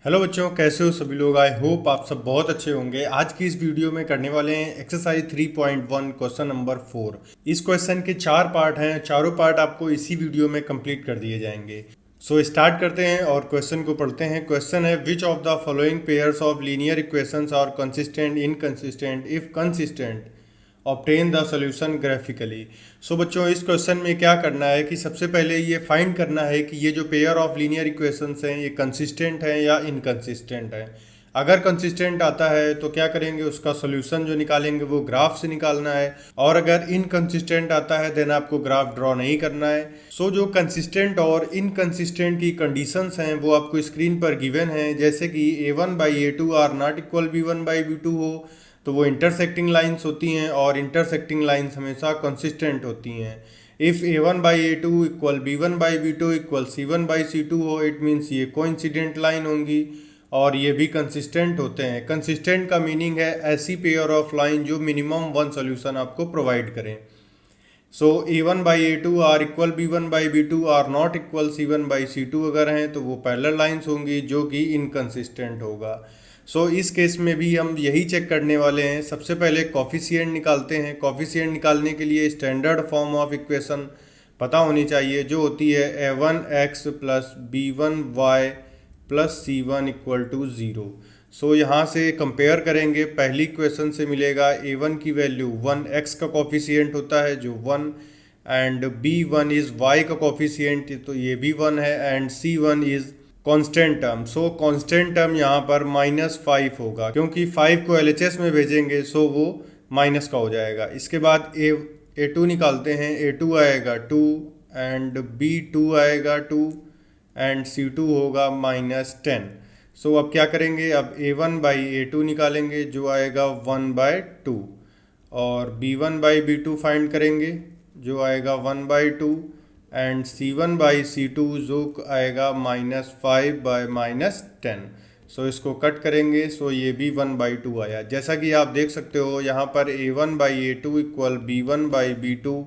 Hello बच्चों, कैसे हो सभी लोग। आई होप आप सब बहुत अच्छे होंगे। आज की इस वीडियो में करने वाले हैं एक्सरसाइज 3.1 क्वेश्चन नंबर 4। इस क्वेश्चन के 4 पार्ट हैं, चारों पार्ट आपको इसी वीडियो में कंप्लीट कर दिए जाएंगे। सो स्टार्ट करते हैं और क्वेश्चन को पढ़ते हैं। क्वेश्चन है, which of the following pairs of linear equations are consistent inconsistent if consistent obtain the solution graphically. So बच्चों, इस क्वेश्चन में क्या करना है कि सबसे पहले ये फाइंड करना है कि ये जो पेयर ऑफ लीनियर इक्वेशंस हैं ये कंसिस्टेंट हैं या इनकंसिस्टेंट हैं। अगर कंसिस्टेंट आता है तो क्या करेंगे, उसका सोल्यूशन जो निकालेंगे वो ग्राफ से निकालना है, और अगर इनकंसिस्टेंट आता है देन आपको ग्राफ ड्रॉ नहीं करना है। सो जो कंसिस्टेंट और इनकंसिस्टेंट की कंडीशंस हैं वो आपको स्क्रीन पर गिवन हैं, जैसे कि a1/a2 are not equal b1/b2 हो तो वो इंटरसेक्टिंग लाइंस होती हैं, और इंटरसेक्टिंग लाइंस हमेशा कंसिस्टेंट होती हैं। If a1/a2 equal b1/b2 equal c1/c2 हो, इट मीन्स ये कोइंसिडेंट लाइन होंगी और ये भी कंसिस्टेंट होते हैं। कंसिस्टेंट का मीनिंग है ऐसी पेयर ऑफ लाइन जो मिनिमम वन सोल्यूशन आपको प्रोवाइड करें। So a1/a2 are equal b1/b2 are not equal c1/c2 अगर हैं तो वो पैरेलल लाइंस होंगी, जो कि इनकंसिस्टेंट होगा। सो इस केस में भी हम यही चेक करने वाले हैं। सबसे पहले कॉफिशिएंट निकालते हैं। कॉफिशिएंट निकालने के लिए स्टैंडर्ड फॉर्म ऑफ इक्वेशन पता होनी चाहिए, जो होती है a1x plus b1y plus c1 equal to 0। So यहाँ से कंपेयर करेंगे, पहली इक्वेशन से मिलेगा a1 की वैल्यू 1, x का कॉफिशिएंट होता है जो 1, एंड b1 इज़ y का कॉफिशिएंट तो ये भी 1 है, and c1 is constant term. So constant term यहाँ पर -5 होगा, क्योंकि 5 को LHS में भेजेंगे सो वो माइनस का हो जाएगा। इसके बाद a2 निकालते हैं। a2 आएगा 2 एंड b2 आएगा 2 एंड c2 होगा -10। सो अब क्या करेंगे, अब a1/a2 निकालेंगे जो आएगा 1/2, और b1/b2 फाइंड करेंगे जो आएगा 1/2, एंड c1/c2 जो आएगा -5/-10। सो इसको कट करेंगे, सो ये भी 1/2 आया। जैसा कि आप देख सकते हो यहाँ पर a1/a2 equal b1/b2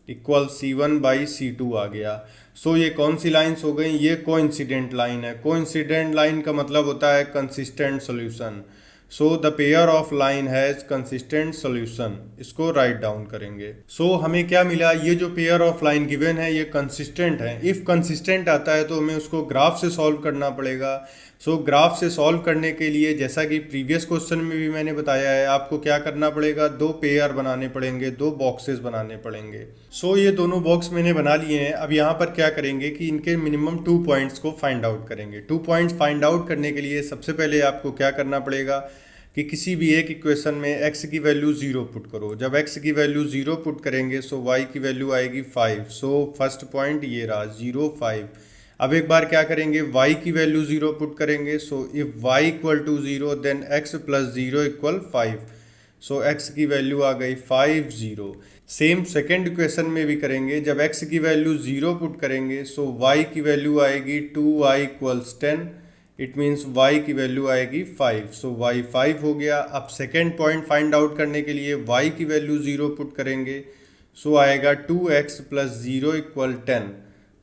equal c1/c2 आ गया। सो ये कौन सी लाइंस हो गई, ये कोइंसिडेंट लाइन है। कोइंसिडेंट लाइन का मतलब होता है consistent solution. So the pair of line has consistent solution, इसको राइट डाउन करेंगे। सो हमें क्या मिला, ये जो पेयर ऑफ लाइन गिवन है ये कंसिस्टेंट है। इफ कंसिस्टेंट आता है तो हमें उसको ग्राफ से सॉल्व करना पड़ेगा। सो ग्राफ से सॉल्व करने के लिए, जैसा कि प्रीवियस क्वेश्चन में भी मैंने बताया है, आपको क्या करना पड़ेगा, दो पेयर बनाने पड़ेंगे, दो बॉक्सेस बनाने पड़ेंगे। सो ये दोनों बॉक्स मैंने बना लिए हैं। अब यहाँ पर क्या करेंगे कि इनके मिनिमम 2 पॉइंट्स को फाइंड आउट करेंगे। 2 पॉइंट्स फाइंड आउट करने के लिए सबसे पहले आपको क्या करना पड़ेगा कि किसी भी एक इक्वेशन में x की वैल्यू 0 पुट करो। जब x की वैल्यू 0 पुट करेंगे सो y की वैल्यू आएगी 5। सो फर्स्ट पॉइंट ये रहा 0, 5। अब एक बार क्या करेंगे, y की वैल्यू 0 पुट करेंगे। So if y equal to 0 then x plus 0 equal 5। So x की वैल्यू आ गई 5, 0। सेम सेकेंड इक्वेशन में भी करेंगे। जब x की वैल्यू 0 पुट करेंगे सो y की वैल्यू आएगी 2y equals 10। It means y की वैल्यू आएगी 5। सो y 5 हो गया। अब सेकेंड पॉइंट फाइंड आउट करने के लिए y की वैल्यू 0 पुट करेंगे। सो आएगा 2x प्लस 0 इक्वल 10।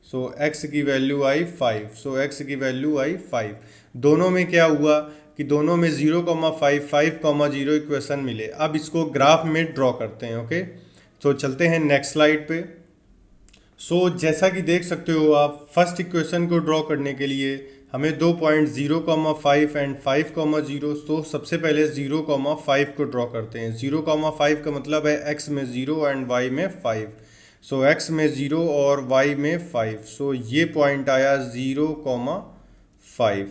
सो x की वैल्यू आई 5। सो x की वैल्यू आई 5। दोनों में क्या हुआ कि दोनों में 0,5, 5,0 इक्वेशन मिले। अब इसको ग्राफ में ड्रॉ करते हैं। ओके, तो चलते हैं नेक्स्ट स्लाइड पे। सो जैसा कि देख सकते हो आप, फर्स्ट इक्वेशन को ड्रॉ करने के लिए हमें दो पॉइंट 0,5 एंड 5,0। तो सबसे पहले 0,5 को ड्रॉ करते हैं। 0,5 का मतलब है x में 0 एंड y में 5। सो x में 0 और y में 5। सो ये पॉइंट आया 0,5।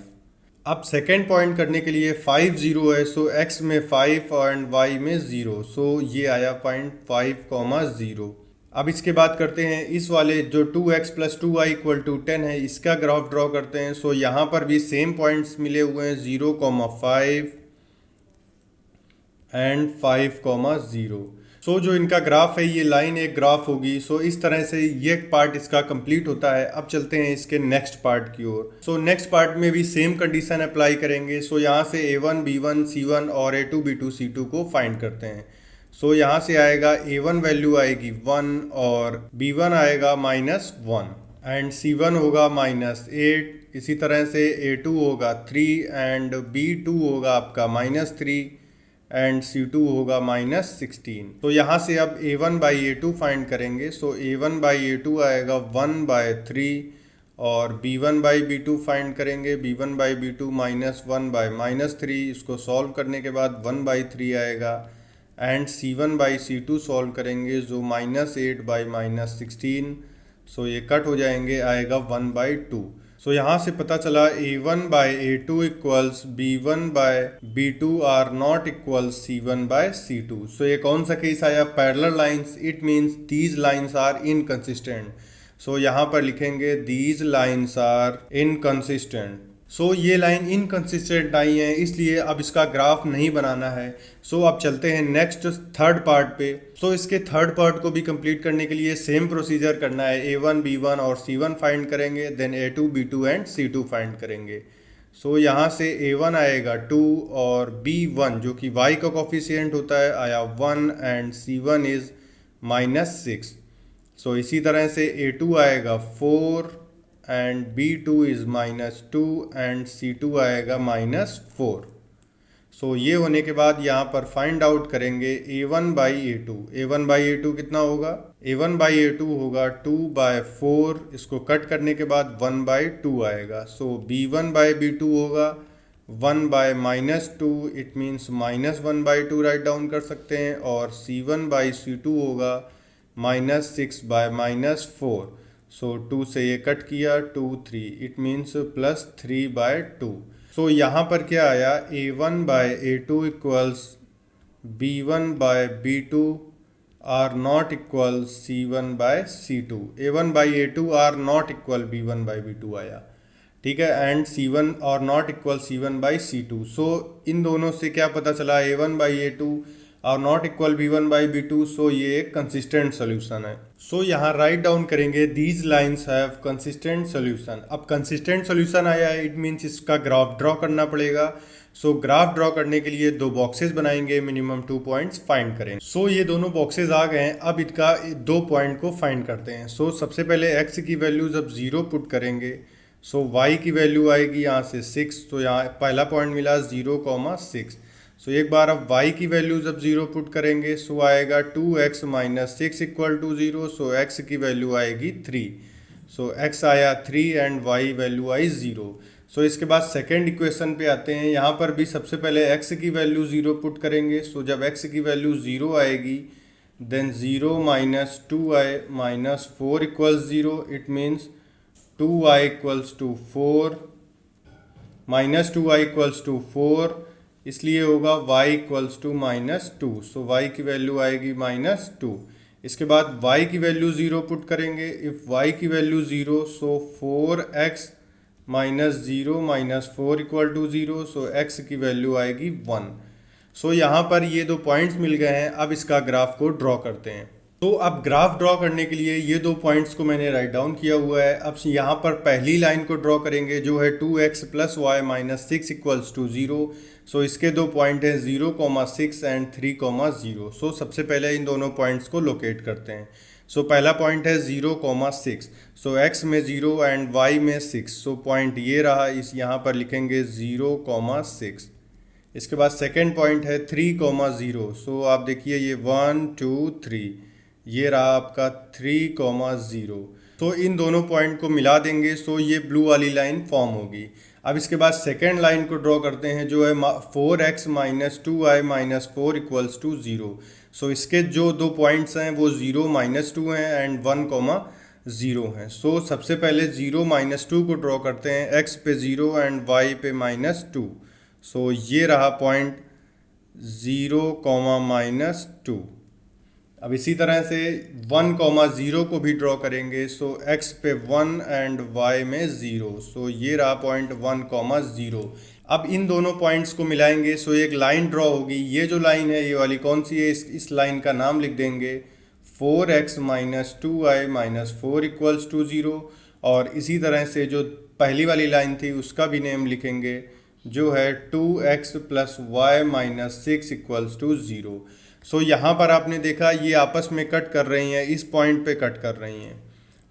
अब सेकेंड पॉइंट करने के लिए 5, 0 है, सो x में 5 एंड y में 0। सो ये आया पॉइंट 5,0। अब इसके बाद करते हैं इस वाले जो 2x plus 2y equal to 10 है, इसका ग्राफ ड्रॉ करते हैं। सो यहाँ पर भी सेम पॉइंट्स मिले हुए हैं 0,5 एंड 5,0। सो जो इनका ग्राफ है ये लाइन एक ग्राफ होगी। सो इस तरह से ये पार्ट इसका कंप्लीट होता है। अब चलते हैं इसके नेक्स्ट पार्ट की ओर। सो नेक्स्ट पार्ट में भी सेम कंडीशन अप्लाई करेंगे। सो यहाँ से a1 b1 c1 और a2 b2 c2 को फाइंड करते हैं। सो यहाँ से आएगा a1 वैल्यू आएगी 1 और b1 आएगा -1 एंड c1 होगा -8 इसी तरह से A2 होगा 3 एंड B2 होगा आपका -3 एंड C2 होगा -16। तो यहाँ से अब A1 बाई A2 फाइंड करेंगे। सो A1 बाई A2 आएगा 1/3 और B1 बाई B2 फाइंड करेंगे। B1 बाई B2 -1/-3, इसको सॉल्व करने के बाद 1/3 आएगा and C1 by C2 solve करेंगे जो -8/-16। सो ये कट हो जाएंगे, आएगा 1/2। सो यहाँ से पता चला A1 by A2 equals B1 by B2 are not equal C1 by C2। So ये कौन सा केस आया? Parallel lines, it means these lines are inconsistent. So यहाँ पर लिखेंगे these lines are inconsistent. So ये लाइन इनकंसिस्टेंट आई है, इसलिए अब इसका ग्राफ नहीं बनाना है। सो अब चलते हैं नेक्स्ट थर्ड पार्ट पे। सो इसके थर्ड पार्ट को भी कंप्लीट करने के लिए सेम प्रोसीजर करना है। A1 B1 और C1 फाइंड करेंगे, then A2 B2 and C2 find करेंगे। सो यहाँ से A1 आएगा 2 और B1 जो कि y का कोफिशिएंट होता है आया 1 एंड C1 इज -6। सो इसी तरह से A2 आएगा 4 and B2 is -2 and C2 आएगा -4। सो ये होने के बाद यहाँ पर फाइंड आउट करेंगे A1 by A2। A1 by A2 कितना होगा? A1 बाई A2 होगा 2/4, इसको कट करने के बाद 1/2 आएगा। सो B1 बाई B2 होगा 1/-2, इट मीन्स -1/2 राइट डाउन कर सकते हैं। और C1 बाई C2 होगा -6/-4। सो 2 से ये कट किया, 2 3, इट मीन्स +3/2। सो यहाँ पर क्या आया? A1 by A2 equals B1 by B2 are not equal C1 by C2। A1 by A2 are not equal B1 by B2 आया, ठीक है, एंड C1 और not equal C1 by C2। So इन दोनों से क्या पता चला? A1 बाई A2 और not equal B1 by B2। सो ये एक कंसिस्टेंट सोल्यूशन है। सो यहाँ राइट डाउन करेंगे these lines have consistent solution. अब कंसिस्टेंट सोल्यूशन आया है, इट मीन्स इसका ग्राफ ड्रॉ करना पड़ेगा। सो ग्राफ ड्रॉ करने के लिए 2 बॉक्सेस बनाएंगे, मिनिमम 2 पॉइंट्स फाइंड करेंगे। सो ये दोनों बॉक्सेस आ गए हैं, अब इनका 2 पॉइंट को फाइंड करते हैं। सो सबसे पहले x की वैल्यू जब 0 पुट करेंगे, सो y की वैल्यू आएगी यहाँ से 6। तो यहाँ पहला पॉइंट मिला 0,6। सो एक बार अब y की वैल्यू जब 0 पुट करेंगे, सो आएगा 2x - 6 equal to 0। So x की वैल्यू आएगी 3। सो x आया 3 एंड y वैल्यू आई 0। सो इसके बाद सेकेंड इक्वेशन पे आते हैं। यहाँ पर भी सबसे पहले x की वैल्यू 0 पुट करेंगे। सो जब x की वैल्यू 0 आएगी, then 0 - 2y - 4 equals 0, it means 2y equals to 4 -2y equals to 4, इसलिए होगा y equals to -2। So y की वैल्यू आएगी -2। इसके बाद y की वैल्यू 0 पुट करेंगे। इफ़ y की value 0, so 4x - 0 - 4 equal to 0। So x की वैल्यू आएगी 1। सो यहाँ पर ये 2 पॉइंट्स मिल गए हैं, अब इसका ग्राफ को ड्रॉ करते हैं। तो अब ग्राफ ड्रॉ करने के लिए ये 2 पॉइंट्स को मैंने राइट डाउन किया हुआ है। अब यहाँ पर पहली लाइन को ड्रॉ करेंगे जो है 2x + y - 6 equals to 0। So इसके 2 पॉइंट हैं 0,6 एंड 3,0। सो सबसे पहले इन दोनों पॉइंट्स को लोकेट करते हैं। सो पहला पॉइंट है 0,6। सो x में 0 एंड y में 6। सो पॉइंट ये रहा, इस यहाँ पर लिखेंगे 0,6। इसके बाद सेकेंड पॉइंट है 3,0। सो आप देखिए ये 1 2 3, ये रहा आपका 3,0। तो इन दोनों पॉइंट को मिला देंगे, सो ये ब्लू वाली लाइन फॉर्म होगी। अब इसके बाद सेकेंड लाइन को ड्रॉ करते हैं जो है 4x - 2y - 4 equals to 0। So इसके जो 2 पॉइंट्स हैं वो 0 - 2 हैं एंड 1,0 हैं। सो सबसे पहले 0 - 2 को ड्रॉ करते हैं, x पे 0 एंड y पे -2। सो ये रहा पॉइंट 0, -2। अब इसी तरह से 1,0 को भी ड्रॉ करेंगे। सो x पे 1 एंड y में 0। सो ये रहा पॉइंट 1,0। अब इन दोनों पॉइंट्स को मिलाएंगे, सो एक लाइन ड्रॉ होगी। ये जो लाइन है ये वाली कौन सी है? इस लाइन का नाम लिख देंगे 4x - 2y - 4 इक्वल्स टू 0। और इसी तरह से जो पहली वाली लाइन थी उसका भी नेम लिखेंगे जो है 2x + y - 6 equals to 0। So यहाँ पर आपने देखा ये आपस में कट कर रही हैं, इस पॉइंट पे कट कर रही हैं।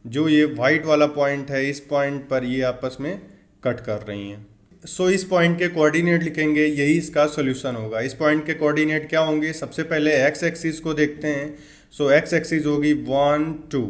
जो ये वाइट वाला पॉइंट है, इस पॉइंट पर ये आपस में कट कर रही हैं। सो इस पॉइंट के कोऑर्डिनेट लिखेंगे, यही इसका सोल्यूशन होगा। इस पॉइंट के कोऑर्डिनेट क्या होंगे, सबसे पहले एक्स एक्सिस को देखते हैं। सो एक्स एक्सिस होगी 1 2,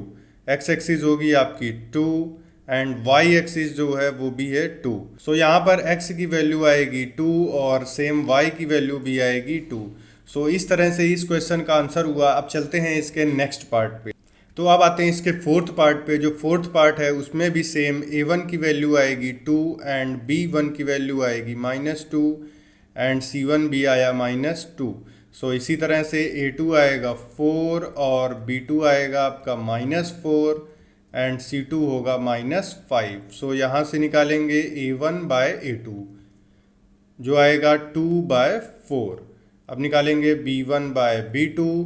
एक्स एक्सिस होगी आपकी 2 एंड वाई एक्सिस जो है वो भी है 2। सो यहाँ पर x की वैल्यू आएगी 2 और सेम y की वैल्यू भी आएगी 2। सो इस तरह से इस क्वेश्चन का आंसर हुआ। अब चलते हैं इसके नेक्स्ट पार्ट पे। तो अब आते हैं इसके फोर्थ पार्ट पे। जो फोर्थ पार्ट है उसमें भी सेम a1 की वैल्यू आएगी 2 एंड b1 की वैल्यू आएगी -2 एंड c1 भी आया -2। सो इसी तरह से a2 आएगा 4 और b2 आएगा आपका -4 एंड c2 होगा -5। सो यहाँ से निकालेंगे a1/a2 जो आएगा 2/4। अब निकालेंगे b1/b2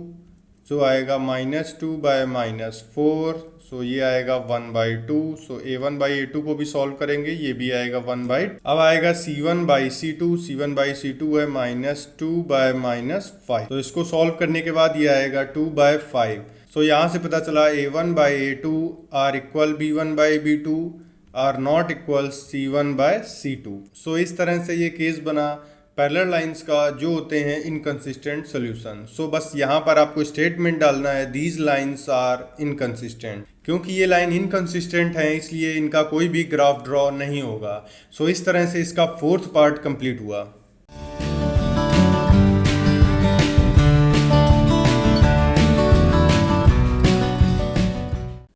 जो आएगा -2/-4। सो ये आएगा 1/2। सो a1/a2 को भी सॉल्व करेंगे, ये भी आएगा 1/। अब आएगा c1/c2, c1/c2 है -2/-5। तो इसको सॉल्व करने के बाद ये आएगा 2/5। सो यहाँ से पता चला a1/a2 are equal b1/b2 are not equal c1/c2। So इस तरह से ये केस बना पैरेलल लाइंस का जो होते हैं इनकंसिस्टेंट सॉल्यूशन। सो बस यहाँ पर आपको स्टेटमेंट डालना है दीज लाइंस आर इनकंसिस्टेंट। क्योंकि ये लाइन इनकंसिस्टेंट है इसलिए इनका कोई भी ग्राफ ड्रॉ नहीं होगा। सो इस तरह से इसका फोर्थ पार्ट कंप्लीट हुआ।